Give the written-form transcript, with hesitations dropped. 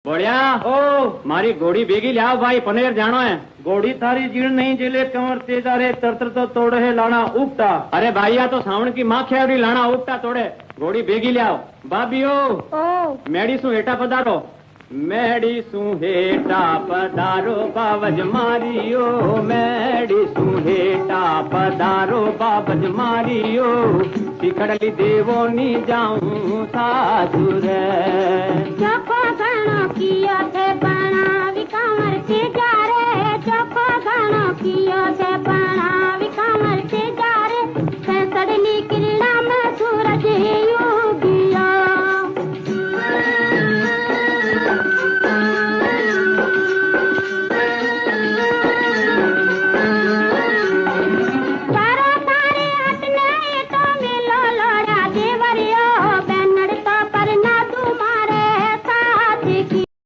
बोलिया ओ मारी घोड़ी भेगी लिया भाई पनेर जानो है। घोड़ी थारी जीण नहीं जिले कंवर तेजा रे तरतर तो तोड़े है लाना उपटा। अरे भाईया तो सावण की माँ खेवड़ी लाना उपटा तोड़े घोड़ी भेगी लिया। भाभीओ मेड़ी सु हेठा पधारो मेड़ी सु हेठा पधारो बाबज मारियो मेड़ी सु हेठा पधारो बाबज मारियो शिखड़ली देवो नी जाऊं सासुर चोखो घणो कियो थे बना विकामर के जा रे चोखो घणो कियो थे